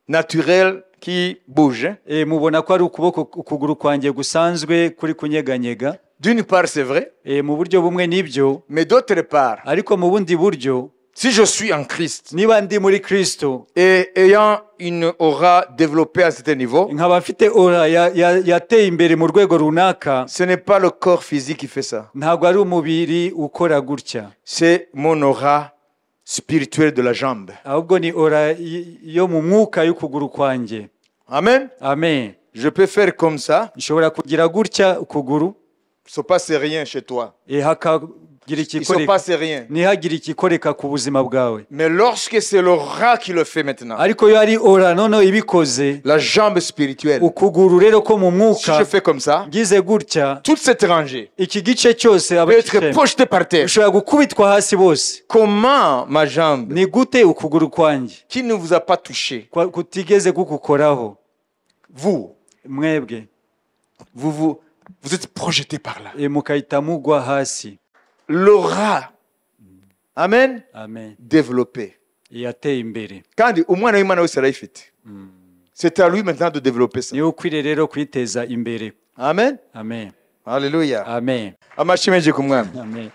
[SPEAKER 1] naturelle qui bouge.
[SPEAKER 2] mubona ko ari ukuguru kwanjye gusanzwe kuri kunyeganyega.
[SPEAKER 1] D'une part, c'est vrai,
[SPEAKER 2] Mu buryo bumwe nibyo,
[SPEAKER 1] mais d'autre part,
[SPEAKER 2] ariko mu bundi buryo
[SPEAKER 1] si je suis en Christ
[SPEAKER 2] niba ndi muri Kristo
[SPEAKER 1] et ayant une aura développée à un certain niveau,
[SPEAKER 2] nkaba mfite ora yateye imbere mu rwego runaka,
[SPEAKER 1] ce n'est pas le corps physique qui fait ça.
[SPEAKER 2] ntabwo ari umubiri ukora gutya,
[SPEAKER 1] C'est mon aura spirituelle de la jambe.
[SPEAKER 2] ahubwo ni ora yo mu mwuka y'ukuguru kwanjye.
[SPEAKER 1] Amen.
[SPEAKER 2] Amen.
[SPEAKER 1] Je peux faire comme ça.
[SPEAKER 2] Nshobora kugira gutya ukuguru
[SPEAKER 1] Il ne se passe rien chez toi.
[SPEAKER 2] hakagira
[SPEAKER 1] Il ne se
[SPEAKER 2] ikikoreka
[SPEAKER 1] passe rien.
[SPEAKER 2] ntihagire ikikoreka ku buzima bwawe.
[SPEAKER 1] Mais lorsque c'est l'aura qui le fait maintenant,
[SPEAKER 2] Ariko iyo ari ora noneho ibikoze
[SPEAKER 1] la jambe spirituelle,
[SPEAKER 2] ukuguru rero ko mu
[SPEAKER 1] si
[SPEAKER 2] mwuka
[SPEAKER 1] je fais comme ça,
[SPEAKER 2] ngize gutya,
[SPEAKER 1] toute cette rangée
[SPEAKER 2] iki gice cyose
[SPEAKER 1] peut être projetée par terre.
[SPEAKER 2] ushobora gukubitwa hasi bose.
[SPEAKER 1] Comment ma jambe,
[SPEAKER 2] Ni gute ukuguru kwanjye
[SPEAKER 1] qui ne vous a pas touché,
[SPEAKER 2] kutigeze kugukoraho
[SPEAKER 1] vous,
[SPEAKER 2] mwebwe
[SPEAKER 1] vous êtes projeté par là.
[SPEAKER 2] mukahita mugwa hasi.
[SPEAKER 1] L'aura, amen,
[SPEAKER 2] Amen.
[SPEAKER 1] développée.
[SPEAKER 2] Yateye imbere.
[SPEAKER 1] Kandi umwana w'Imana wese arayifite. C'est à lui maintenant de développer ça.
[SPEAKER 2] niwe ukwiriye rero kwiteza imbere.
[SPEAKER 1] Amen.
[SPEAKER 2] Amen.
[SPEAKER 1] Alléluia.
[SPEAKER 2] Amen.
[SPEAKER 1] Amashyi menshi ku mwana.
[SPEAKER 2] Amen.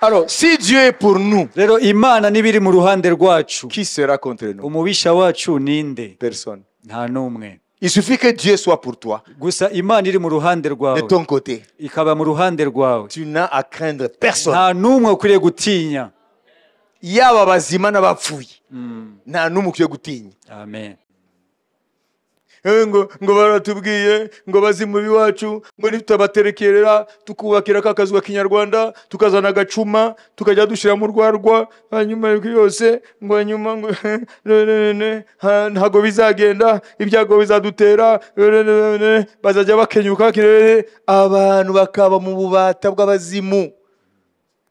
[SPEAKER 1] Alors, si Dieu est pour nous,
[SPEAKER 2] Rero Imana nibiri mu ruhande rwacu,
[SPEAKER 1] qui sera contre nous?
[SPEAKER 2] umubisha wacu ninde?
[SPEAKER 1] Personne.
[SPEAKER 2] Nta n'umwe.
[SPEAKER 1] Il suffit que Dieu soit pour toi,
[SPEAKER 2] Gusa Imana iri mu ruhande
[SPEAKER 1] de
[SPEAKER 2] rwawe,
[SPEAKER 1] ton côté.
[SPEAKER 2] ikaba mu ruhande rwawe,
[SPEAKER 1] Tu n'as à craindre personne.
[SPEAKER 2] nta n'umwe ukwiriye gutinya.
[SPEAKER 1] Yaba abazima n'abapfuye. Nta n'umwe ukwiye gutinya.
[SPEAKER 2] Amen.
[SPEAKER 1] ngo baratubwiye ngo bazimu biwacu ngo nitutabaterekerera tukubakira ka kazu k'inyarwanda tukazana agacuma tukajya dushyiramo urwarwa hanyuma yose ngo hanyuma ngo ntago bizagenda ibyago bizadutera bazajya bakenyuka abantu bakaba mu bubata bw'abazimu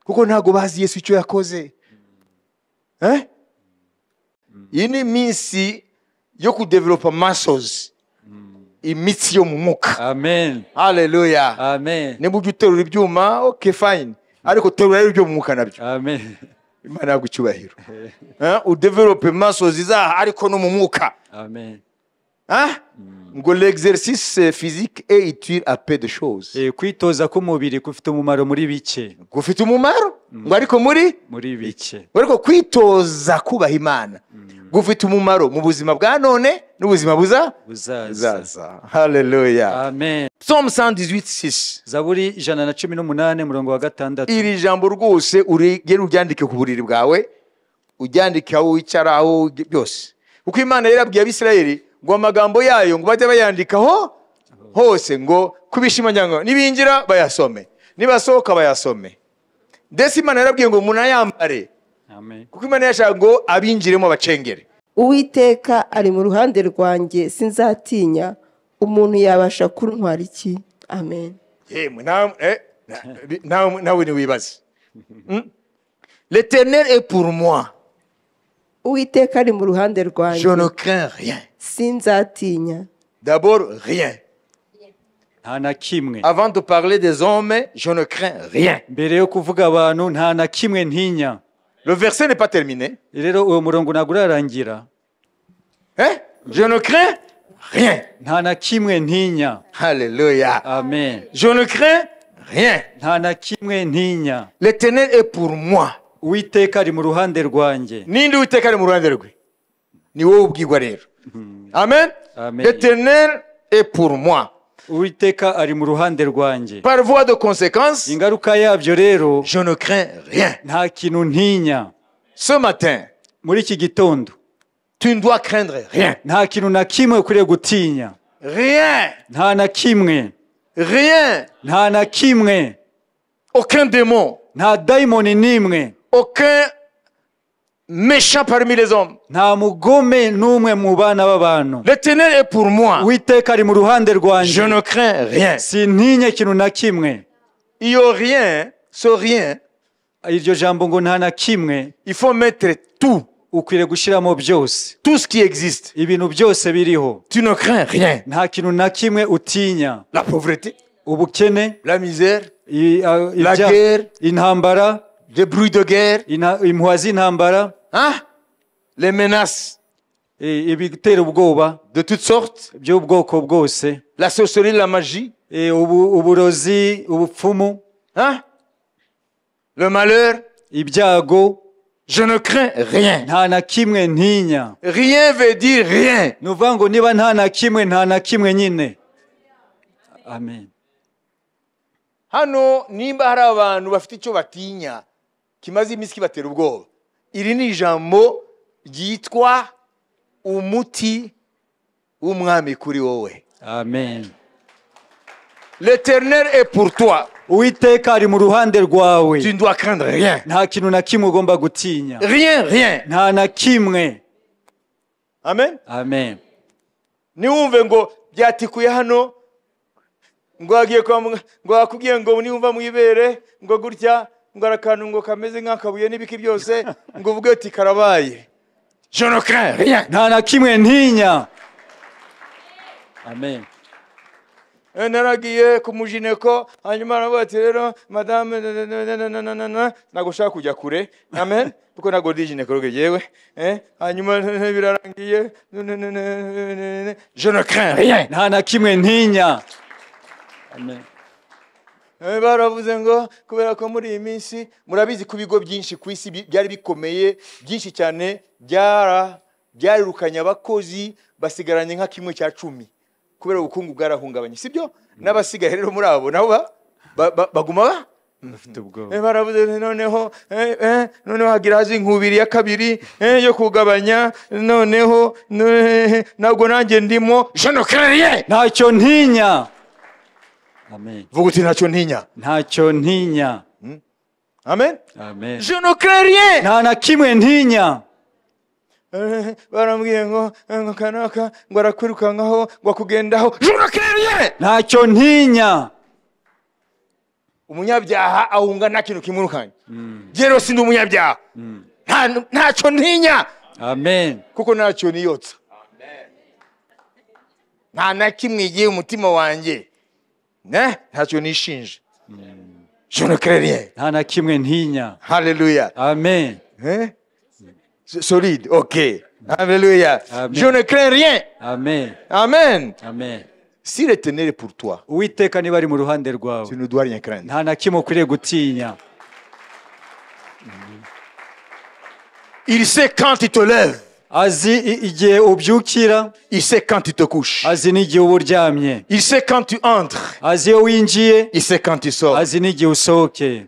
[SPEAKER 1] kuko ntago bazi Yesu icyo yakoze. Iyi ni iminsi yo kudevelopa muscles, imitsi yo mu mwuka.
[SPEAKER 2] Amen.
[SPEAKER 1] Haleluya.
[SPEAKER 2] Amen.
[SPEAKER 1] Niba ujya uterura ibyuma, okay fine, ariko terura ibyo mu mwuka nabyo.
[SPEAKER 2] Amen.
[SPEAKER 1] Imana yagucyubahiro. Udevelope muscles zaha ariko no mu mwuka.
[SPEAKER 2] Amen.
[SPEAKER 1] Ngo l'exercice physique est utile à peu de choses.
[SPEAKER 2] Kwitoza k'umubiri kufite umumaro muri bike.
[SPEAKER 1] Gufite umumaro ngo ariko muri
[SPEAKER 2] bike.
[SPEAKER 1] ariko kwitoza kubaha Imana gufite umumaro mu buzima bwa none n'ubuzima buzaza. Haleluya.
[SPEAKER 2] Amen.
[SPEAKER 1] Psalm 118:6.
[SPEAKER 2] Zaburi 118 murongo wa 6.
[SPEAKER 1] Iri jambo rwose urigera uryandike ku buriri bwawe, uryandike aho wicara aho byose, kuko Imana yarabwiye Abisirayeli ngo amagambo yayo ngo bajye bayandikaho hose, ngo kubishimanya ngo nibinjira bayasome, nibasohoka bayasome. Ndetse Imana yarabwiye ngo munayambare.
[SPEAKER 2] Amen.
[SPEAKER 1] Kuko Imana yashaka ngo abinjiremo bacengere.
[SPEAKER 3] Uwiteka ari mu ruhande rwanjye sinzatinya, umuntu yabasha kuntwara iki? Amen.
[SPEAKER 1] Yemwe nawe ni wibaze. L'Éternel est pour moi.
[SPEAKER 3] Uwiteka ari mu ruhande rwanjye
[SPEAKER 1] Je ne crains rien.
[SPEAKER 3] sinzatinya.
[SPEAKER 1] D'abord, rien.
[SPEAKER 2] Nta na kimwe.
[SPEAKER 1] Avant de parler des hommes, je ne crains rien.
[SPEAKER 2] Mbere yo kuvuga abantu nta na kimwe ntinya.
[SPEAKER 1] Le verset n'est pas terminé.
[SPEAKER 2] Rero uwo murongo ntabwo urarangira.
[SPEAKER 1] Je ne crains rien.
[SPEAKER 2] Nta na kimwe ntinya.
[SPEAKER 1] Alléluia.
[SPEAKER 2] Amen.
[SPEAKER 1] Je ne crains rien.
[SPEAKER 2] Nta na kimwe ntinya.
[SPEAKER 1] L'Éternel est pour moi.
[SPEAKER 2] Uwiteka ari mu ruhande rwanjye.
[SPEAKER 1] Ninde Uwiteka ari mu ruhande rwe? Ni wowe ubwirwa rero. Amen.
[SPEAKER 2] Amen.
[SPEAKER 1] L'Éternel est pour moi.
[SPEAKER 2] Uwiteka ari mu ruhande rwanjye.
[SPEAKER 1] Par voie de conséquence,
[SPEAKER 2] Ingaruka yabyo rero
[SPEAKER 1] je ne crains rien.
[SPEAKER 2] nta kintu ntinya.
[SPEAKER 1] Ce matin,
[SPEAKER 2] Muri iki gitondo
[SPEAKER 1] tu ne dois craindre rien.
[SPEAKER 2] nta kintu na kimwe ukwiriye gutinya.
[SPEAKER 1] Rien.
[SPEAKER 2] nta na kimwe,
[SPEAKER 1] Rien.
[SPEAKER 2] nta na kimwe,
[SPEAKER 1] Aucun démon.
[SPEAKER 2] nta dayimoni n'imwe,
[SPEAKER 1] Aucun méchant parmi les hommes.
[SPEAKER 2] nta mugome n'umwe mu bana b'abantu.
[SPEAKER 1] L'Éternel est pour moi.
[SPEAKER 2] Uwiteka ari mu ruhande
[SPEAKER 1] Je
[SPEAKER 2] rwanjye,
[SPEAKER 1] ne crains rien.
[SPEAKER 2] sintinye ikintu na kimwe.
[SPEAKER 1] Iyo rien, ce rien,
[SPEAKER 2] Iryo jambo ngo nta na kimwe,
[SPEAKER 1] il faut mettre tout,
[SPEAKER 2] ukwiriye gushyiramo byose,
[SPEAKER 1] tout ce qui existe.
[SPEAKER 2] ibintu byose biriho.
[SPEAKER 1] Tu ne crains rien.
[SPEAKER 2] Nta kintu na kimwe utinya.
[SPEAKER 1] La pauvreté,
[SPEAKER 2] Ubukene,
[SPEAKER 1] la misère, la
[SPEAKER 2] ibya-
[SPEAKER 1] guerre,
[SPEAKER 2] intambara,
[SPEAKER 1] des bruits de guerre,
[SPEAKER 2] impuha z'intambara,
[SPEAKER 1] hein? Les menaces
[SPEAKER 2] ibitera ubwoba
[SPEAKER 1] de toutes sortes,
[SPEAKER 2] by'ubwoko bwose,
[SPEAKER 1] la sorcellerie, la magie,
[SPEAKER 2] uburozi, ubupfumu,
[SPEAKER 1] hein? Le malheur.
[SPEAKER 2] ibyago,
[SPEAKER 1] Je ne crains rien.
[SPEAKER 2] nta na kimwe ntinya.
[SPEAKER 1] Rien veut dire rien.
[SPEAKER 2] Ni ukuvuga ngo niba nta na kimwe, nta na kimwe nyine. Amen.
[SPEAKER 1] Hano nimba hari abantu bafite icyo batinya kimaze iminsi kibatera ubwoba, iri ni ijambo ryitwa umuti w'umwami kuri wowe.
[SPEAKER 2] Amen.
[SPEAKER 1] L'Éternel est pour toi.
[SPEAKER 2] Uwiteka ari mu ruhande rwawe,
[SPEAKER 1] Tu ne dois craindre rien.
[SPEAKER 2] nta kintu na kimwe ugomba gutinya.
[SPEAKER 1] Rien, rien.
[SPEAKER 2] Nta na kimwe.
[SPEAKER 1] Amen.
[SPEAKER 2] Amen.
[SPEAKER 1] Niwumve ngo byatikuye hano, ngo wagiye kwa muganga, ngo wakubwiye ngo niwumva mu ibere, ngo gutya, ngo arakantu ngo kameze nk'akabuye n'ibiki byose, ngo uvuge uti karabaye. Je ne crains rien.
[SPEAKER 2] Nta na kimwe ntinya. Amen.
[SPEAKER 1] Naragiye ku mujineko, hanyuma aravuga ati rero madame ntabwo ushaka kujya kure. Amen. Kuko ntabwo ndi ginekologe yewe. Hanyuma birarangiye. Je ne crains rien.
[SPEAKER 2] Nta na kimwe ntinya. Amen.
[SPEAKER 1] Baravuze ngo kubera ko muri iyi minsi murabizi ku bigo byinshi ku isi byari bikomeye byinshi cyane, byarirukanye abakozi basigaranye nka 1/10 kubera ubukungu bwarahungabanye, sibyo? N'abasigaye rero muri abo nabo baguma
[SPEAKER 2] Bafite ubwoba.
[SPEAKER 1] baravuze noneho hagira hazi inkubiri ya kabiri yo kugabanya, noneho ntabwo nanjye ndimo. Je ne crains rien.
[SPEAKER 2] Ntacyo ntinya. Amen.
[SPEAKER 1] Vuga uti ntacyo ntinya.
[SPEAKER 2] Ntacyo ntinya.
[SPEAKER 1] Amen.
[SPEAKER 2] Amen.
[SPEAKER 1] Je ne crains rien.
[SPEAKER 2] Nta na kimwe ntinya.
[SPEAKER 1] Barambwiye ngo kanaka ngo arakwirukankaho ngo akugendaho. Je ne crains rien.
[SPEAKER 2] Ntacyo ntinya.
[SPEAKER 1] Umunyabyaha ahunga nta kintu kimurukanye. Jero sindi umunyabyaha. Ntacyo ntinya.
[SPEAKER 2] Amen.
[SPEAKER 1] Kuko ntacyo niyotsa. Nta na kimwe igiye umutima wanjye. Ntacyo nishinje. Je ne crains rien.
[SPEAKER 2] Nta na kimwe ntinya.
[SPEAKER 1] Hallelujah.
[SPEAKER 2] Amen.
[SPEAKER 1] Solide. OK. Alléluia.
[SPEAKER 2] Amen.
[SPEAKER 1] Je ne crains rien.
[SPEAKER 2] Amen.
[SPEAKER 1] Amen.
[SPEAKER 2] Amen.
[SPEAKER 1] Si l'Éternel est pour toi,
[SPEAKER 2] Uwiteka niba ari mu ruhande rwawe,
[SPEAKER 1] tu ne dois rien craindre.
[SPEAKER 2] nta na kimwe ukwiriye gutinya.
[SPEAKER 1] Il sait quand il te lève.
[SPEAKER 2] Azi igihe ubyukira,
[SPEAKER 1] Il sait quand tu te couches.
[SPEAKER 2] azi n'igihe uba uryamye,
[SPEAKER 1] Il sait quand tu entres.
[SPEAKER 2] azi iyo winjiye,
[SPEAKER 1] Il sait quand tu sors.
[SPEAKER 2] azi n'igihe usohokeye.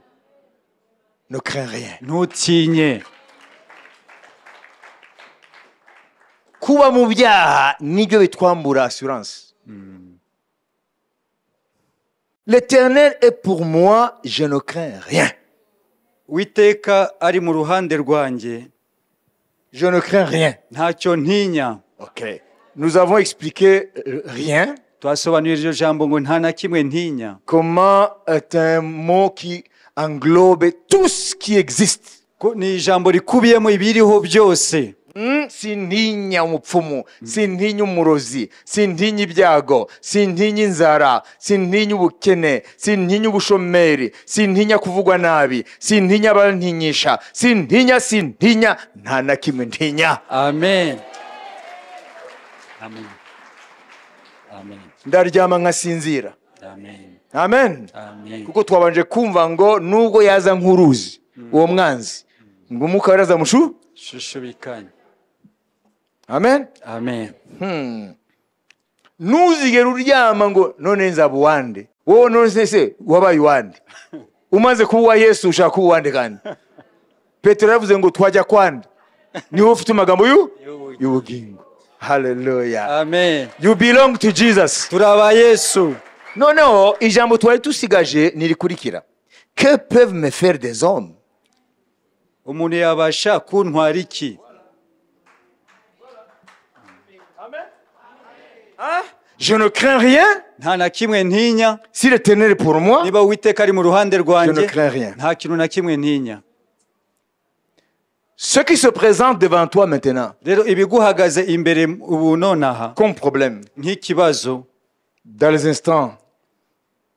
[SPEAKER 1] Ne crains rien.
[SPEAKER 2] Ntutinye.
[SPEAKER 1] Kuba mu byaha nibyo bitwambura assurance. L'Éternel est pour moi, je ne crains rien.
[SPEAKER 2] Uwiteka ari mu ruhande rwanjye,
[SPEAKER 1] Je ne crains rien.
[SPEAKER 2] ntacyo ntinya.
[SPEAKER 1] OK. Nous avons expliqué rien.
[SPEAKER 2] Twasobanuye iryo jambo ngo nta na kimwe ntinya.
[SPEAKER 1] Comment est un mot qui englobe tout ce qui existe.
[SPEAKER 2] Ko ni ijambo rikubiyemo ibiriho byose.
[SPEAKER 1] Sintinya umupfumu, sintinya umurozi, sintinya ibyago, sintinya inzara, sintinya ubukene, sintinya ubushomeri, sintinya kuvugwa nabi, sintinya abantinyisha, sintinya, nta na kimwe ntinya.
[SPEAKER 2] Amen. Amen. Amen.
[SPEAKER 1] Ndaryama nkasinzira.
[SPEAKER 2] Amen.
[SPEAKER 1] Amen.
[SPEAKER 2] Amen.
[SPEAKER 1] Kuko twabanje kumva ngo nubwo yaza nk'uruzi uwo mwanzi ngo umwuka weraza mushu.
[SPEAKER 2] Shushubikanye.
[SPEAKER 1] Amen.
[SPEAKER 2] Amen.
[SPEAKER 1] Ntuzigere uryama ngo none nzaba uwande. Wowe none se wabaye uwande. Umaze kuba uwa Yesu ushaka kuba uwande kandi. Petero yavuze ngo twajya kwande. Niho ufite amagambo y'ubugingo. Hallelujah.
[SPEAKER 2] amen
[SPEAKER 1] You belong to Jesus.
[SPEAKER 2] turaba yesu
[SPEAKER 1] Noneho ijambo twari tusigaje nirikurikira. Que peuvent me faire des hommes?
[SPEAKER 2] umuntu yabasha kuntwara iki
[SPEAKER 1] Je ne crains rien.
[SPEAKER 2] nta na kimwe ntinya
[SPEAKER 1] Si l'Éternel est pour moi,
[SPEAKER 2] niba uwiteka ari mu ruhande
[SPEAKER 1] je ne
[SPEAKER 2] rwanjye
[SPEAKER 1] crains rien.
[SPEAKER 2] nta kintu na kimwe ntinya
[SPEAKER 1] Ce qui se présente devant toi maintenant,
[SPEAKER 2] rero ibiguhagaze imbere ubu nonaha
[SPEAKER 1] comme problème,
[SPEAKER 2] nk'ikibazo
[SPEAKER 1] dans les instants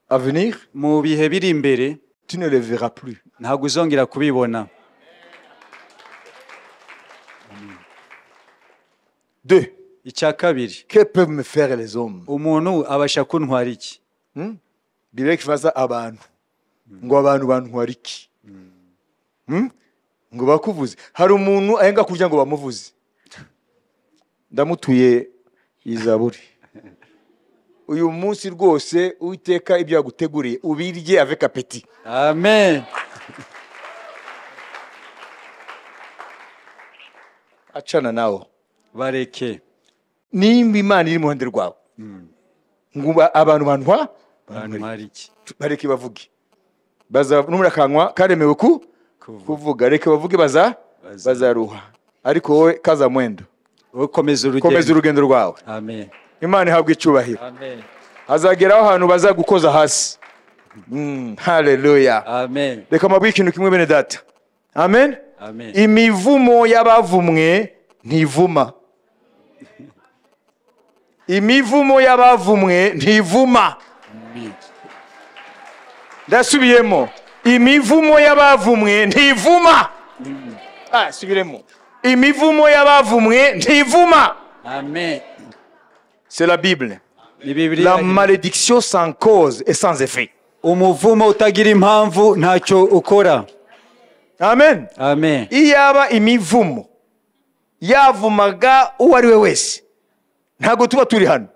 [SPEAKER 1] à venir,
[SPEAKER 2] mu bihe biri imbere
[SPEAKER 1] tu ne les verras plus.
[SPEAKER 2] ntabwo uzongera kubibona
[SPEAKER 1] 2.
[SPEAKER 2] icya kabiri
[SPEAKER 1] Que peuvent me faire les hommes?
[SPEAKER 2] umuntu abasha kuntwara iki
[SPEAKER 1] Bibiliya ikibaza abantu ngo abantu bantwara iki? Ngo bakuvuze. Hari umuntu ahenga kurya ngo bamuvuze. Ndamutuye izaburi. Uyu munsi rwose Uwiteka ibyo yaguteguriye ubirye avec appétit.
[SPEAKER 2] amen
[SPEAKER 1] Acana nawo.
[SPEAKER 2] bareke
[SPEAKER 1] Nimba Imana iri mu ruhande rwawe. Ngo abantu bantwa
[SPEAKER 2] bantwara iki
[SPEAKER 1] bareke bavuge. Baza numura kanwa karemewe kuvuga. Reke bavuge bazaruha. Ariko wowe kaza mwendo.
[SPEAKER 2] wowe komeza
[SPEAKER 1] Komeza urugendo rwawe.
[SPEAKER 2] amen
[SPEAKER 1] Imana ihabwe icyubahiro.
[SPEAKER 2] amen
[SPEAKER 1] Hazageraho ahantu bazagukoza hasi. Hallelujah.
[SPEAKER 2] amen
[SPEAKER 1] Reka mabwire ikintu kimwe bene data. Amen.
[SPEAKER 2] amen
[SPEAKER 1] Imivumo y'abavumwe ntivuma. Imivumo y'abavumwe ntivuma. Ndasubiyemo. Imivumo y'abavumwe ntivuma. Subiremo. Imivumo y'abavumwe ntivuma.
[SPEAKER 2] amen
[SPEAKER 1] C'est la Bible.
[SPEAKER 2] ni bibiliya
[SPEAKER 1] La malédiction sans cause et sans effet.
[SPEAKER 2] umuvumo utagira impamvu ntacyo ukora
[SPEAKER 1] Amen.
[SPEAKER 2] amen
[SPEAKER 1] Iyaba imivumo yavumaga uwo ari we wese ntago tuba turi hano.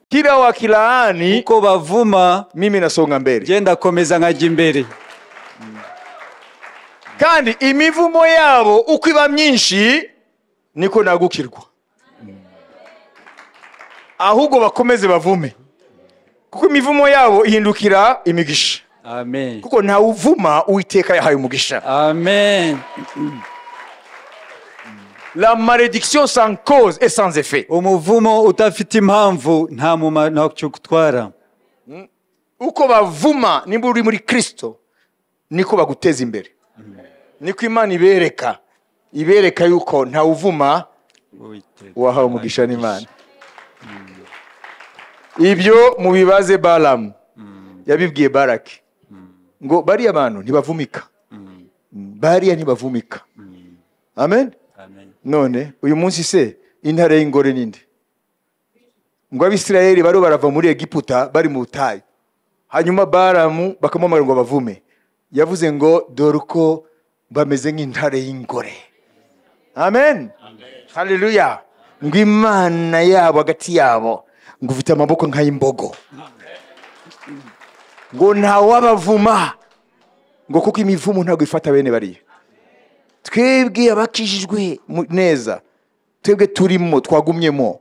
[SPEAKER 1] Kila wakilaani
[SPEAKER 2] uko bavuma
[SPEAKER 1] mimi nasonga mbele.
[SPEAKER 2] genda komeza nkajya imbere
[SPEAKER 1] Kandi imivumo yabo uko iba myinshi niko nagukirwa. Ahubwo bakomeze bavume. Kuko imivumo yabo ihindukira imigisha.
[SPEAKER 2] amen
[SPEAKER 1] Kuko nta uvuma Uwiteka yahaye umugisha.
[SPEAKER 2] amen
[SPEAKER 1] La malédiction sans cause et sans effet.
[SPEAKER 2] umuvumo udafite impamvu nta mumaro ntacyo utwara
[SPEAKER 1] Uko bavuma nimba uri muri Kristo niko baguteza imbere. Niko Imana ibereka yuko nta uvuma wahawe umugisha n'Imana. Ibyo mubibaze Balamu yabibwiye Baraki ngo bariya abantu ntibavumika. Bariya ntibavumika. Amen. None uyu munsi se intare y'ingore ninde? Ngo Abisirayeli baro barava muri Egiputa bari mu butayu. Hanyuma Balamu bakamamara ngo bavume. Yavuze ngo dore uko bameze nk'intare y'ingore. Amen. Hallelujah. Ngo Imana yabo hagati yabo ngo ufite amaboko nk'ay'imbogo. Ngo nta wabavuma ngo kuko imivumo ntabwo ifata bene bariya. Twebwe abakijijwe neza, twebwe turimo twagumyemo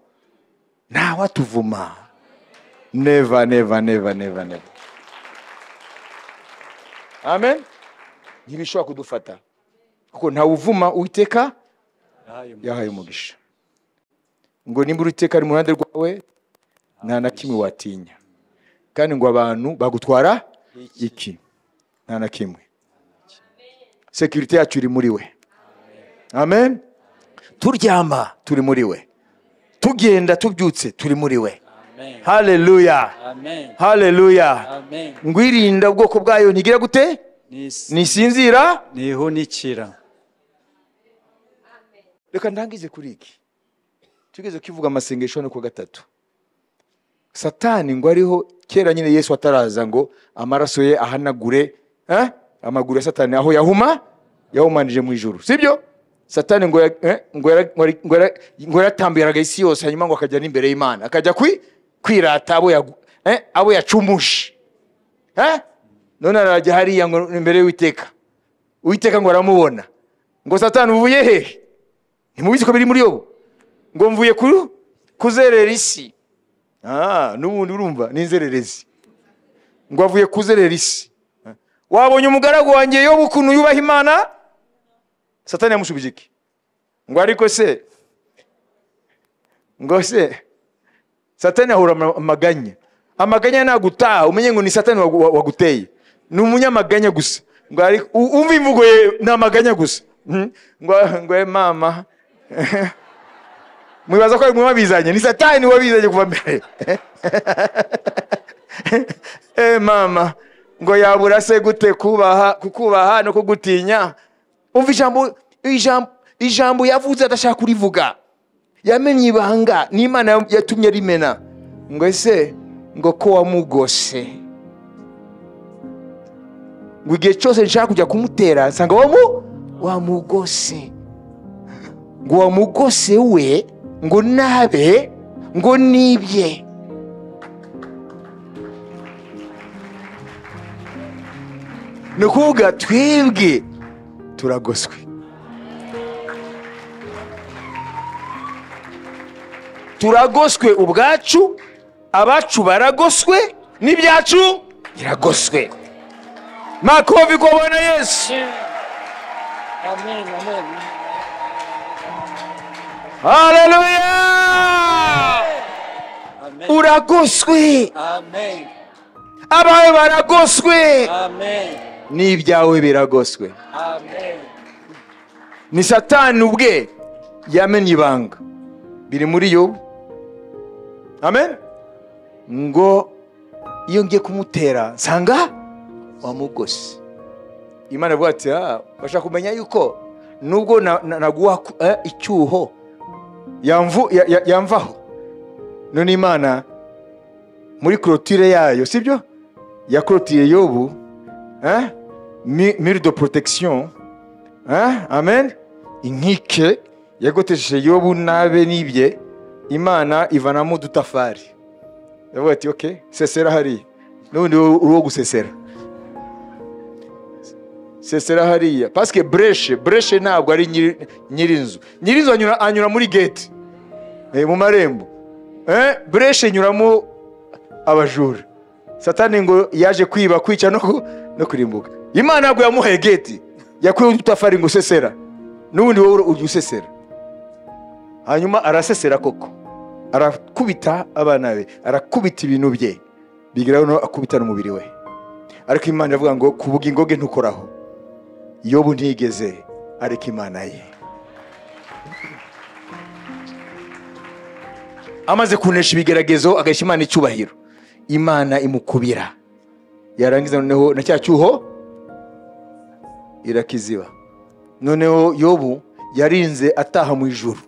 [SPEAKER 1] nta watuvuma. Never, never, never, never, never. Amen. Ntibishobora kudufata kuko nta uvuma Uwiteka yahaye umugisha. Ngo nimba Uwiteka ari mu ruhande rwawe nta na kimwe watinya. Kandi ngo abantu bagutwara iki? Nta na kimwe. Security yacu iri muri we. Amen. Turyama turi muri we. Tugenda tubyutse turi muri we. Hallelujah.
[SPEAKER 2] amen
[SPEAKER 1] Hallelujah.
[SPEAKER 2] amen
[SPEAKER 1] Ngwirinda ubwoko bwayo ntigira gute? Nisinzira
[SPEAKER 2] nihunikira
[SPEAKER 1] Reka ndangize kuri iki. Tugeze kivuga amasengesho no ku gatatu. Satani ngo ariho kera nyine Yesu ataraza ngo amaraso ye ahanagure amaguru ya Satani aho yahumanije mu ijuru. Sibyo? Satani ngo yaratambiraga isi yose hanyuma ngo akajya n'imbere y'Imana. Akajya kwirata abo yacumushe. None arajya hariya ngo imbere y'Uwiteka. Uwiteka ngo aramubona. Ngo Satani uvuye hehe? Ntimubizi ko biri muri Yobu. ngo mvuye kuzerera isi. N'ubundi urumva n'inzererezi. Ngo avuye kuzerera isi. Wabonye umugaragu wanjye Yobu ukuntu yubaha Imana? Satani yamushubije iki? Ngo ariko se Satani ahura amaganya nagutaha umenye ngo ni Satani waguteye. Ni umunyamaganya gusa. Ngo ariko umva imvugo ye namaganya gusa. Ngo mama mwibaza ko mwabizanye ni Satani wabizanye kuva mbere. Mama ngo yabura se gute kukubaha no kugutinya. Umva ijambo yavuze adashaka kurivuga. Yamenye ibanga n'Imana yatumye rimena. Ngo ese ngo ko wamugose. Ngo igihe cyose nshaka kujya kumutera nsanga wamugose. Ngo wamugose we ngo nabe ngo nibye. Nukuvuga twebwe turagoswe. Turagoswe ubwacu, abacu baragoswe, n'ibyacu biragoswe. Makofi kwa Bwana Yesu.
[SPEAKER 4] Amen, amen.
[SPEAKER 1] Haleluya. Uragoswe.
[SPEAKER 4] Amen.
[SPEAKER 1] Abawe baragoswe.
[SPEAKER 4] Amen.
[SPEAKER 1] N'ibyawe biragoswe.
[SPEAKER 4] Amen.
[SPEAKER 1] Ni Satani ubwe yamenye ibanga biri muri Yobu. Amen. Ngo iyo ngiye kumutera nsanga wamugose. Imana avuga ati bashaka kumenya yuko nubwo naguha icyuho yamvaho. None Imana muri clôture yayo sibyo yakorotiriye Yobu mur de protection. Amen. Inkike yagotesheje Yobu nabe nibye. Imana ivanamo dutafari. Yavuga ati okay sesera hari n'undi uwo gusesera. Sesera hariya parce que breshe ntabwo ari nyirinzu. Nyirinzu anyura muri gate mu marembo. Breshe nyuramo abajura. Satani ngo yaje kwiba kwica no kurimbuka. Imana ntabwo yamuhaye gate yakuye udutafari ngo sesera n'undi wowe ujusesera. Hanyuma arasesera koko arakubita abana be arakubita ibintu bye bigiraho no akubita n'umubiri we. Ariko Imana yavuga ngo kubuga ingoge ntukoraho. Yobu ntigeze ariko Imana ye amaze kunesha ibigeragezo agashyira Imana icyubahiro. Imana imukubira yarangiza noneho na cya cyuho irakiziba. Noneho Yobu yarinze ataha mu ijuru.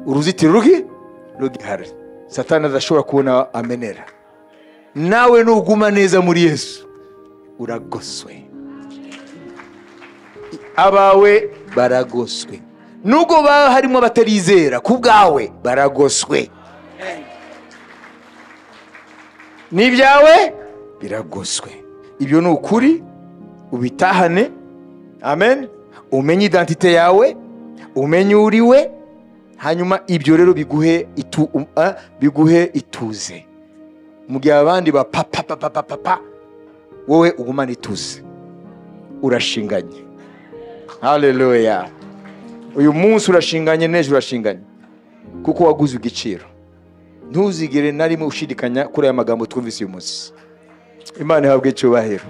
[SPEAKER 1] Uruzitiro rugihari. Satani adashobora kubona amenera. Nawe nuguma neza muri Yesu uragoswe. Abawe baragoswe. Nubwo harimo batarizera kubwawe baragoswe. N'ibyawe biragoswe. Ibyo ni ukuri ubitahane. Amen. Umenye identite yawe, umenye uriwe, hanyuma ibyo rero biguhe ituze. Mu gihe abandi papa wowe ugumana ituze. Urashinganye. Haleluya. Uyu munsi urashinganye n'ejo urashinganye kuko waguze igiciro. Ntuzigere na rimwe ushidikanya kuri aya magambo twumvise uyu munsi. Imana ihabwe icyubahiro.